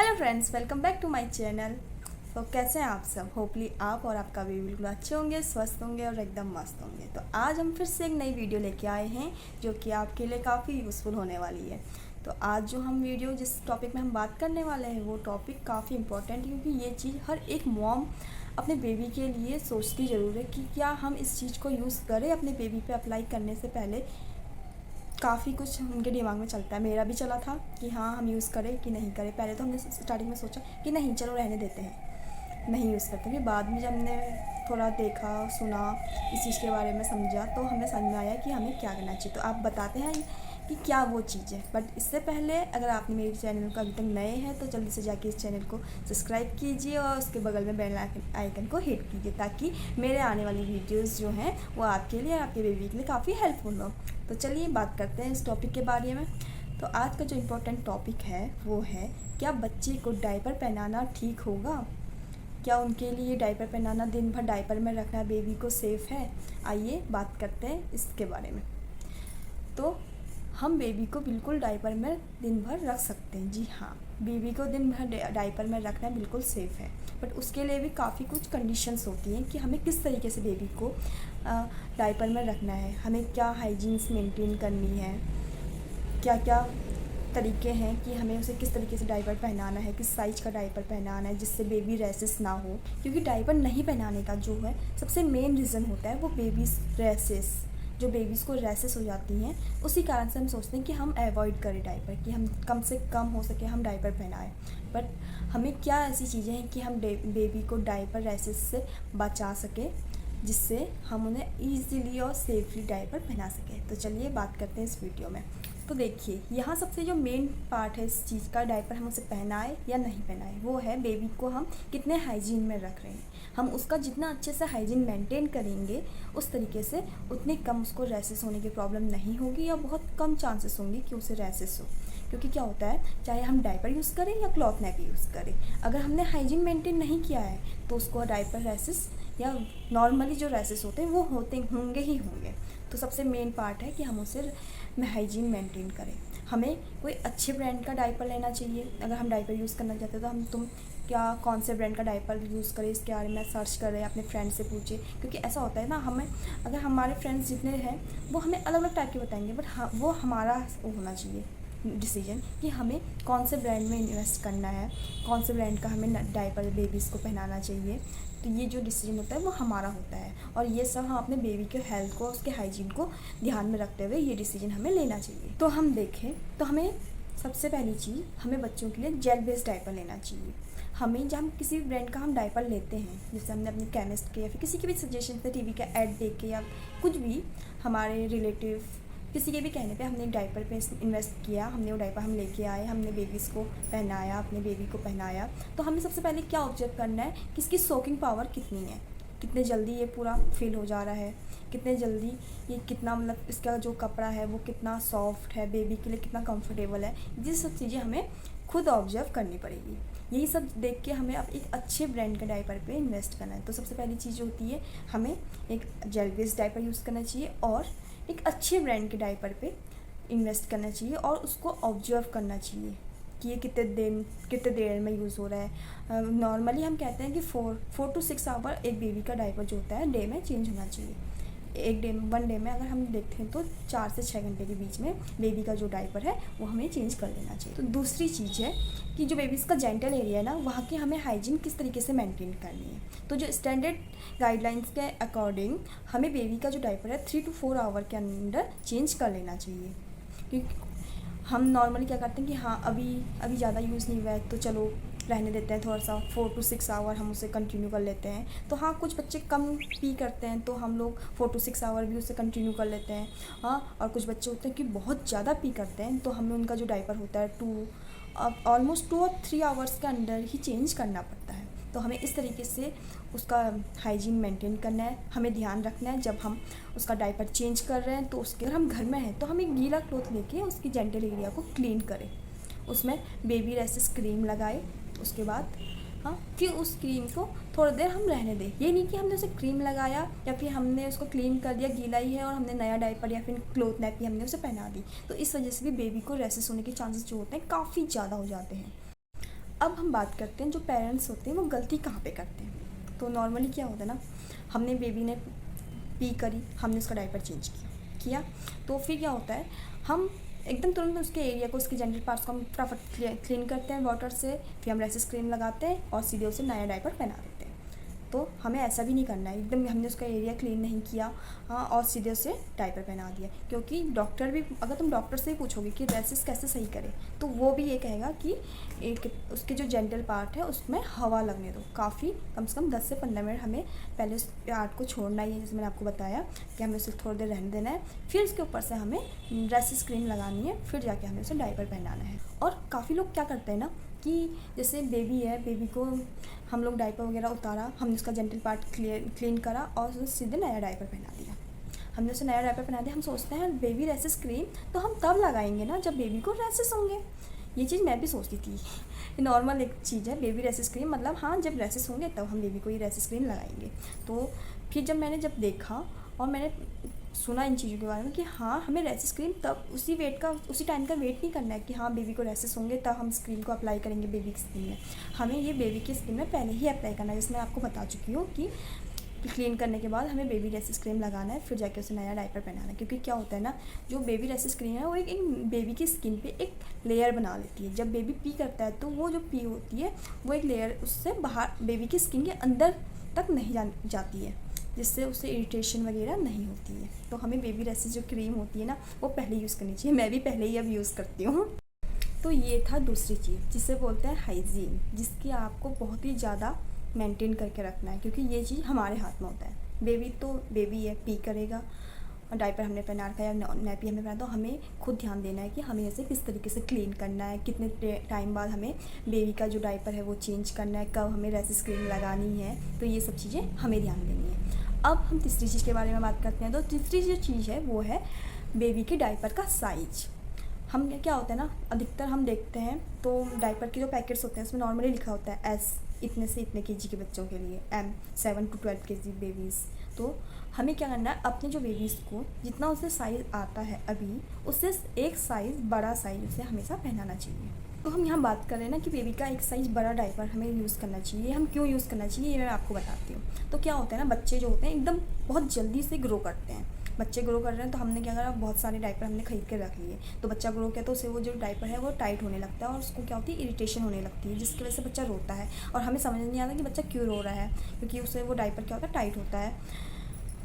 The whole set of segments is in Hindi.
Hello friends, welcome back to my channel. तो कैसे हैं आप सब? होपली आप और आपका भी बिल्कुल अच्छे होंगे, स्वस्थ होंगे और एकदम मस्त होंगे। तो आज हम फिर से एक नई वीडियो लेके आए हैं जो कि आपके लिए काफ़ी यूज़फुल होने वाली है। तो आज जो हम वीडियो जिस टॉपिक में हम बात करने वाले हैं वो टॉपिक काफ़ी इंपॉर्टेंट है, क्योंकि ये चीज़ हर एक मॉम अपने बेबी के लिए सोचती ज़रूर है कि क्या हम इस चीज़ को यूज़ करें अपने बेबी पे अप्लाई करने से पहले। काफ़ी कुछ उनके दिमाग में चलता है, मेरा भी चला था कि हाँ हम यूज़ करें कि नहीं करें। पहले तो हमने स्टार्टिंग में सोचा कि नहीं चलो रहने देते हैं, नहीं यूज़ करते। फिर बाद में जब हमने थोड़ा देखा सुना इस चीज़ के बारे में समझा तो हमें समझ में आया कि हमें क्या करना चाहिए। तो आप बताते हैं कि क्या वो चीज़ है। बट इससे पहले अगर आपने मेरे चैनल को अभी तक नए हैं तो जल्दी से जाके इस चैनल को सब्सक्राइब कीजिए और उसके बगल में बेल आइकन को हिट कीजिए, ताकि मेरे आने वाली वीडियोस जो हैं वो आपके लिए और आपके बेबी के लिए काफ़ी हेल्पफुल हो। तो चलिए बात करते हैं इस टॉपिक के बारे में। तो आज का जो इम्पोर्टेंट टॉपिक है वो है, क्या बच्चे को डायपर पहनाना ठीक होगा? क्या उनके लिए डायपर पहनाना, दिन भर डायपर में रखना बेबी को सेफ़ है? आइए बात करते हैं इसके बारे में। तो हम बेबी को बिल्कुल डायपर में दिन भर रख सकते हैं। जी हाँ, बेबी को दिन भर डायपर में रखना बिल्कुल सेफ़ है। बट उसके लिए भी काफ़ी कुछ कंडीशंस होती हैं कि हमें किस तरीके से बेबी को डायपर में रखना है, हमें क्या हाइजीन्स मेंटेन करनी है, क्या क्या तरीके हैं कि हमें उसे किस तरीके से डायपर पहनाना है, किस साइज़ का डायपर पहनाना है जिससे बेबी रैसेस ना हो। क्योंकि डायपर नहीं पहनाने का जो है सबसे मेन रीज़न होता है वो बेबीज़ रैसेस। जो बेबीज़ को रैसेस हो जाती हैं, उसी कारण से हम सोचते हैं कि हम अवॉइड करें डायपर, कि हम कम से कम हो सके हम डायपर पहनाएं। बट हमें क्या ऐसी चीज़ें हैं कि हम बेबी को डायपर रैसेस से बचा सकें, जिससे हम उन्हें ईज़िली और सेफली डायपर पहना सकें। तो चलिए बात करते हैं इस वीडियो में। तो देखिए, यहाँ सबसे जो मेन पार्ट है इस चीज़ का, डायपर हम उसे पहनाए या नहीं पहनाए, वो है बेबी को हम कितने हाइजीन में रख रहे हैं। हम उसका जितना अच्छे से हाइजीन मेंटेन करेंगे उस तरीके से उतनी कम उसको रैसेस होने की प्रॉब्लम नहीं होगी, या बहुत कम चांसेस होंगे कि उसे रैसेस हो। क्योंकि क्या होता है, चाहे हम डायपर यूज़ करें या क्लॉथ नेप यूज़ करें, अगर हमने हाइजीन मेंटेन नहीं किया है तो उसको डायपर रैसेस या नॉर्मली जो रैसेस होते हैं वो होंगे ही होंगे। तो सबसे मेन पार्ट है कि हम उसे हाइजीन मेंटेन करें। हमें कोई अच्छे ब्रांड का डायपर लेना चाहिए। अगर हम डायपर यूज़ करना चाहते हैं तो तुम क्या कौन से ब्रांड का डायपर यूज़ करें इसके बारे में सर्च करें, अपने फ्रेंड से पूछे। क्योंकि ऐसा होता है ना, हमें अगर हमारे फ्रेंड्स जितने हैं वो हमें अलग अलग टाइप के बताएंगे, बट हाँ वो हमारा वो होना चाहिए डिसीजन कि हमें कौन से ब्रांड में इन्वेस्ट करना है, कौन से ब्रांड का हमें डायपर बेबीज़ को पहनाना चाहिए। तो ये जो डिसीजन होता है वो हमारा होता है, और ये सब हम अपने बेबी के हेल्थ को, उसके हाइजीन को ध्यान में रखते हुए ये डिसीजन हमें लेना चाहिए। तो हम देखें तो हमें सबसे पहली चीज़, हमें बच्चों के लिए जेल बेस्ड डायपर लेना चाहिए। हमें जब हम किसी भी ब्रांड का हम डायपर लेते हैं, जैसे हमने अपने केमिस्ट के या फिर किसी के भी सजेशन से, टीवी का ऐड देख के या कुछ भी, हमारे रिलेटिव किसी के भी कहने पे हमने एक डायपर पे इन्वेस्ट किया, हमने वो डायपर हम लेके आए, हमने बेबीज़ को पहनाया, अपने बेबी को पहनाया, तो हमें सबसे पहले क्या ऑब्जर्व करना है कि इसकी सोकिंग पावर कितनी है, कितने जल्दी ये पूरा फिल हो जा रहा है, कितने जल्दी ये, कितना मतलब इसका जो कपड़ा है वो कितना सॉफ्ट है, बेबी के लिए कितना कंफर्टेबल है। ये सब चीज़ें हमें खुद ऑब्जर्व करनी पड़ेगी। यही सब देख के हमें अब एक अच्छे ब्रांड के डायपर पे इन्वेस्ट करना है। तो सबसे पहली चीज़ होती है, हमें एक जेल बेस्ड डायपर यूज़ करना चाहिए और एक अच्छे ब्रांड के डायपर पे इन्वेस्ट करना चाहिए, और उसको ऑब्जर्व करना चाहिए कि ये कितने देर में यूज़ हो रहा है। नॉर्मली हम कहते हैं कि 4 to 6 आवर एक बेबी का डायपर जो होता है डे में चेंज होना चाहिए। वन डे में अगर हम देखते हैं तो 4 से 6 घंटे के बीच में बेबी का जो डायपर है वो हमें चेंज कर लेना चाहिए। तो दूसरी चीज़ है कि जो बेबीज़ का जेंटल एरिया है ना, वहाँ की हमें हाइजीन किस तरीके से मेंटेन करनी है। तो जो स्टैंडर्ड गाइडलाइंस के अकॉर्डिंग हमें बेबी का जो डायपर है 3 to 4 आवर के अंदर चेंज कर लेना चाहिए। क्योंकि हम नॉर्मली क्या करते हैं कि हाँ अभी ज़्यादा यूज़ नहीं हुआ है तो चलो रहने देते हैं, थोड़ा सा 4 to 6 आवर हम उसे कंटिन्यू कर लेते हैं। तो हाँ, कुछ बच्चे कम पी करते हैं तो हम लोग 4 to 6 आवर भी उसे कंटिन्यू कर लेते हैं। हाँ, और कुछ बच्चे होते हैं कि बहुत ज़्यादा पी करते हैं तो हमें उनका जो डायपर होता है ऑलमोस्ट 2 और 3 आवर्स के अंदर ही चेंज करना पड़ता है। तो हमें इस तरीके से उसका हाइजीन मेंटेन करना है, हमें ध्यान रखना है जब हम उसका डायपर चेंज कर रहे हैं तो उसके, अगर हम घर में हैं तो हम एक गीला क्लॉथ लेके उसकी जेंटल एरिया को क्लीन करें, उसमें बेबी रैसेस क्रीम लगाए, उसके बाद हाँ फिर उस क्रीम को थोड़ी देर हम रहने दें। ये नहीं कि हमने उसे क्रीम लगाया या फिर हमने उसको क्लीन कर दिया, गीला ही है और हमने नया डायपर या फिर क्लॉथ नैपी हमने उसे पहना दी, तो इस वजह से भी बेबी को रैसेस होने के चांसेस जो होते हैं काफ़ी ज़्यादा हो जाते हैं। अब हम बात करते हैं जो पेरेंट्स होते हैं वो गलती कहाँ पे करते हैं। तो नॉर्मली क्या होता है ना, हमने बेबी ने पी करी, हमने उसका डायपर चेंज किया तो फिर क्या होता है, हम एकदम तुरंत उसके एरिया को, उसके जेनिटल पार्ट्स को हम फटाफट क्लीन करते हैं वाटर से, फिर हम रेसिस क्रीम लगाते हैं और सीधे उसे नया डायपर पहना देते हैं। तो हमें ऐसा भी नहीं करना है, एकदम हमने उसका एरिया क्लीन नहीं किया हाँ और सीधे उसे डायपर पहना दिया, क्योंकि डॉक्टर भी, अगर तुम डॉक्टर से ही पूछोगे कि रेसिस कैसे सही करें तो वो भी ये कहेगा कि एक उसके जो जेनिटल पार्ट है उसमें हवा लगने दो, काफ़ी कम से कम 10 से 15 मिनट हमें पहले उस पार्ट को छोड़ना ही है, जैसे मैंने आपको बताया कि हमें उसे थोड़ी देर रहने देना है, फिर उसके ऊपर से हमें रेसिस क्रीम लगानी है, फिर जाके हमें उसे डायपर पहनाना है। और काफ़ी लोग क्या करते हैं ना कि जैसे बेबी है, बेबी को हम लोग डायपर वगैरह उतारा, हमने उसका जेनिटल पार्ट क्लीन करा और उसे सीधे नया डायपर पहना दिया। हमने उसे नया डायपर पहना दिया, हम सोचते हैं बेबी रेसिस क्रीम तो हम तब लगाएंगे ना जब बेबी को रेसिस होंगे। ये चीज़ मैं भी सोचती थी, ये नॉर्मल एक चीज़ है बेबी रेसिस क्रीम, मतलब हाँ जब रेसिस होंगे तब हम बेबी को ये रेसिस क्रीम लगाएंगे। तो फिर जब मैंने देखा और मैंने सुना इन चीज़ों के बारे में कि हाँ हमें रेसिस क्रीम तब उसी टाइम का वेट नहीं करना है कि हाँ बेबी को रेसिस होंगे तब हम स्क्रीन को अप्लाई करेंगे बेबी की स्किन में, हमें ये बेबी की स्किन में पहले ही अप्लाई करना है। जिसमें आपको बता चुकी हूँ कि क्लीन करने के बाद हमें बेबी रेसिस क्रीम लगाना है, फिर जाके उसे नया डायपर पहनाना है। क्योंकि क्या होता है ना, जो बेबी रेसिस क्रीम है वो एक बेबी की स्किन पे एक लेयर बना लेती है। जब बेबी पी करता है तो वो जो पी होती है वो एक लेयर उससे बाहर बेबी की स्किन के अंदर तक नहीं जाती है, जिससे उसे इरिटेशन वगैरह नहीं होती है। तो हमें बेबी रेसिस जो क्रीम होती है ना वो पहले यूज़ करनी चाहिए, मैं भी पहले ही अब यूज़ करती हूँ। तो ये था दूसरी चीज़ जिसे बोलते हैं हाइजीन, जिसकी आपको बहुत ही ज़्यादा मेंटेन करके रखना है, क्योंकि ये चीज़ हमारे हाथ में होता है। बेबी तो बेबी है, पी करेगा, डायपर हमने पहना रखा है या नैपी हमने पहना, तो हमें खुद ध्यान देना है कि हमें इसे किस तरीके से क्लीन करना है, कितने टाइम बाद हमें बेबी का जो डायपर है वो चेंज करना है, कब हमें रेसिस क्रीम लगानी है, तो ये सब चीज़ें हमें ध्यान देनी है। अब हम तीसरी चीज़ के बारे में बात करते हैं। तो तीसरी जो चीज़ है वो है बेबी के डायपर का साइज। हम क्या होता है ना, अधिकतर हम देखते हैं तो डायपर के जो पैकेट्स होते हैं उसमें नॉर्मली लिखा होता है एस, इतने से इतने केजी के बच्चों के लिए, एम 7 to 12 केजी बेबीज़। तो हमें क्या करना है, अपने जो बेबीज़ को जितना उसे साइज़ आता है अभी, उससे एक साइज़ बड़ा साइज़ उसे हमेशा पहनाना चाहिए। तो हम यहाँ बात कर रहे हैं ना कि बेबी का एक साइज़ बड़ा डायपर हमें यूज़ करना चाहिए। हम क्यों यूज़ करना चाहिए ये मैं आपको बताती हूँ। तो क्या होता है ना, बच्चे जो होते हैं एकदम बहुत जल्दी से ग्रो करते हैं, बच्चे ग्रो कर रहे हैं तो हमने क्या करा, बहुत सारे डायपर हमने खरीद के रख लिए। तो बच्चा ग्रो किया तो उसे वो जो डायपर है वो टाइट होने लगता है और उसको क्या होती है, इरिटेशन होने लगती है, जिसकी वजह से बच्चा रोता है और हमें समझ नहीं आता कि बच्चा क्यों रो रहा है, क्योंकि उसे वो डायपर क्या होता है, टाइट होता है।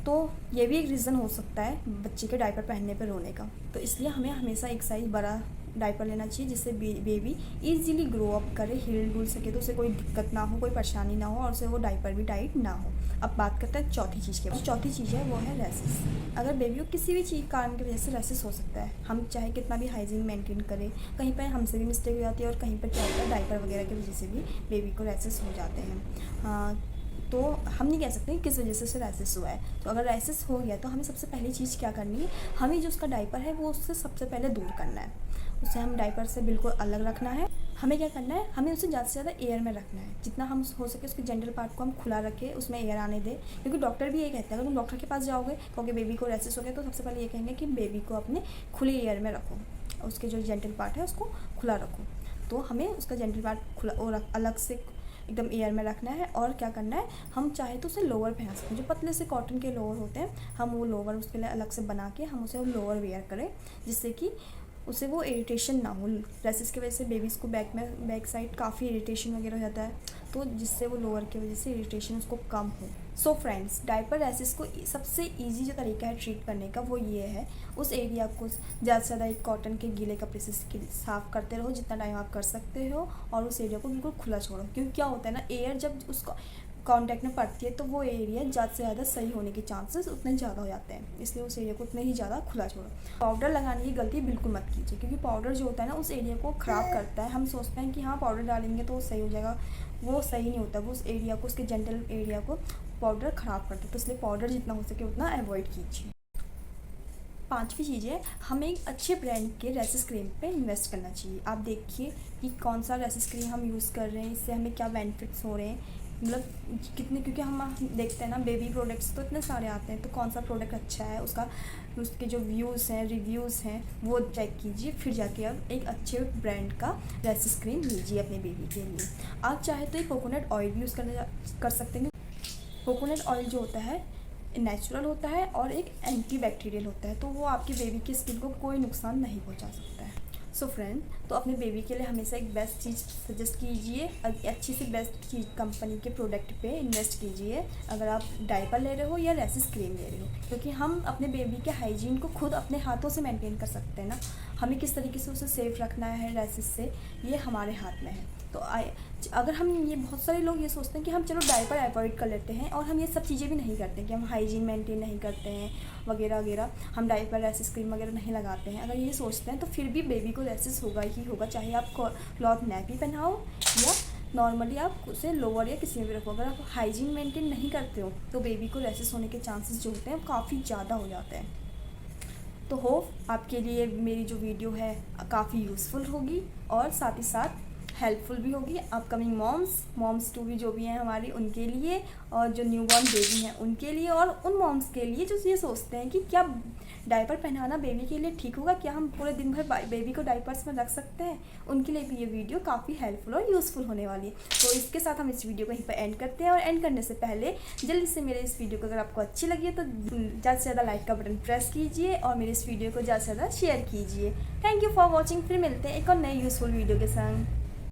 तो ये भी एक रीज़न हो सकता है बच्चे के डायपर पहनने पर रोने का। तो इसलिए हमें हमेशा एक साइज़ बड़ा डायपर लेना चाहिए, जिससे बेबी ईजिली ग्रो अप करे, हिल डुल सके, तो उसे कोई दिक्कत ना हो, कोई परेशानी ना हो और उसे वो डायपर भी टाइट ना हो। अब बात करते हैं चौथी चीज़ के बाद। चौथी चीज़ है वो है रेसिस। अगर बेबी को किसी भी चीज़ कारण की वजह से रेसिस हो सकता है, हम चाहे कितना भी हाइजीन मेंटेन करें, कहीं पर हमसे भी मिस्टेक हो जाती है और कहीं पर क्या होता है डायपर वगैरह की वजह से भी बेबी को रेसिस हो जाते हैं। तो हम नहीं कह सकते किस वजह से उसे रैसेस हुआ है। तो अगर रैसेस हो गया तो हमें सबसे पहली चीज़ क्या करनी है, हमें जो उसका डायपर है वो उससे सबसे पहले दूर करना है, उसे हम डायपर से बिल्कुल अलग रखना है। हमें क्या करना है, हमें उसे ज़्यादा से ज़्यादा एयर में रखना है, जितना हम हो सके उसके जेंटल पार्ट को हम खुला रखें, उसमें एयर आने दें। क्योंकि डॉक्टर भी ये कहते हैं, अगर तुम डॉक्टर के पास जाओगे क्योंकि बेबी को रैसेस हो गया तो सबसे पहले ये कहेंगे कि बेबी को अपने खुली एयर में रखो, उसके जो जेंटल पार्ट है उसको खुला रखो। तो हमें उसका जेंटल पार्ट खुला और अलग से एकदम एयर में रखना है। और क्या करना है, हम चाहे तो उसे लोअर पहना सकते हैं, जो पतले से कॉटन के लोअर होते हैं, हम वो लोअर उसके लिए अलग से बना के हम उसे लोअर वेयर करें, जिससे कि उसे वो इरिटेशन ना हो। रेसिस की वजह से बेबीज़ को बैक साइड काफ़ी इरिटेशन वगैरह हो जाता है, तो जिससे वो लोअर की वजह से इरिटेशन उसको कम हो। सो फ्रेंड्स, डायपर रेसिस को सबसे इजी जो तरीका है ट्रीट करने का वो ये है, उस एरिया को ज़्यादा से ज़्यादा एक कॉटन के गीले कपड़े से साफ़ करते रहो जितना टाइम आप कर सकते हो, और उस एरिया को बिल्कुल खुला छोड़ो। क्योंकि क्या होता है ना, एयर जब उसको कॉन्टैक्ट में पड़ती है तो वो एरिया ज़्यादा से ज़्यादा सही होने के चांसेस उतने ज़्यादा हो जाते हैं, इसलिए उस एरिया को उतने ही ज़्यादा खुला छोड़ो। पाउडर लगाने की गलती बिल्कुल मत कीजिए, क्योंकि पाउडर जो होता है ना उस एरिया को ख़राब करता है। हम सोचते हैं कि हाँ पाउडर डालेंगे तो वो सही हो जाएगा, वो सही नहीं होता, वो उस एरिया को, उसके जेंटल एरिया को पाउडर ख़राब करता है। तो इसलिए पाउडर जितना हो सके उतना अवॉइड कीजिए। पांचवी चीज़ है, हमें एक अच्छे ब्रांड के रेसिस क्रीम पे इन्वेस्ट करना चाहिए। आप देखिए कि कौन सा रेसिस क्रीम हम यूज़ कर रहे हैं, इससे हमें क्या बेनिफिट्स हो रहे हैं, मतलब कितने, क्योंकि हम देखते हैं ना बेबी प्रोडक्ट्स तो इतने सारे आते हैं, तो कौन सा प्रोडक्ट अच्छा है, उसके जो व्यूज़ हैं, रिव्यूज़ हैं, वो चेक कीजिए, फिर जाके आप एक अच्छे ब्रांड का रेसिस क्रीम लीजिए अपने बेबी के लिए। आप चाहे तो ये कोकोनट ऑयल भी यूज़ कर सकते हैं। कोकोनट ऑयल जो होता है नेचुरल होता है और एक एंटी बैक्टीरियल होता है, तो वो आपके बेबी की स्किन को कोई नुकसान नहीं पहुंचा सकता है। सो फ्रेंड, तो अपने बेबी के लिए हमेशा एक बेस्ट चीज़ सजेस्ट कीजिए, अच्छी से बेस्ट चीज़ कंपनी के प्रोडक्ट पे इन्वेस्ट कीजिए, अगर आप डायपर ले रहे हो या रेसिस क्रीम ले रहे हो, क्योंकि हम अपने बेबी के हाइजीन को खुद अपने हाथों से मेंटेन कर सकते हैं ना। हमें किस तरीके से उसे सेफ रखना है रेसिस से, ये हमारे हाथ में है। तो अगर हम ये, बहुत सारे लोग ये सोचते हैं कि हम चलो डायपर अवॉइड कर लेते हैं और हम ये सब चीज़ें भी नहीं करते हैं, कि हम हाइजीन मेंटेन नहीं करते हैं वगैरह वगैरह, हम डायपर रेसिस क्रीम वगैरह नहीं लगाते हैं। अगर ये सोचते हैं तो फिर भी बेबी को रेसिस होगा ही होगा, चाहे आप क्लॉथ नैपी पहनाओ या नॉर्मली आप उसे लोअर या किसी में भी रखो। अगर आप हाइजीन मेंटेन नहीं करते हो तो बेबी को रेसिस होने के चांसेस जो होते हैं काफ़ी ज़्यादा हो जाते हैं। तो होप आपके लिए मेरी जो वीडियो है काफ़ी यूज़फुल होगी और साथ ही साथ हेल्पफुल भी होगी अपकमिंग मॉम्स टू भी जो भी हैं हमारी, उनके लिए, और जो न्यूबॉर्न बेबी हैं उनके लिए, और उन मॉम्स के लिए जो ये सोचते हैं कि क्या डायपर पहनाना बेबी के लिए ठीक होगा, क्या हम पूरे दिन भर बेबी को डायपर्स में रख सकते हैं, उनके लिए भी ये वीडियो काफ़ी हेल्पफुल और यूज़फुल होने वाली है। तो इसके साथ हम इस वीडियो को यहीं पर एंड करते हैं, और एंड करने से पहले जल्दी से मेरे इस वीडियो को अगर आपको अच्छी लगी है तो ज़्यादा से ज़्यादा लाइक का बटन प्रेस कीजिए और मेरे इस वीडियो को ज़्यादा से ज़्यादा शेयर कीजिए। Thank you for watching. फिर मिलते हैं एक और नए यूज़फुल वीडियो के संग।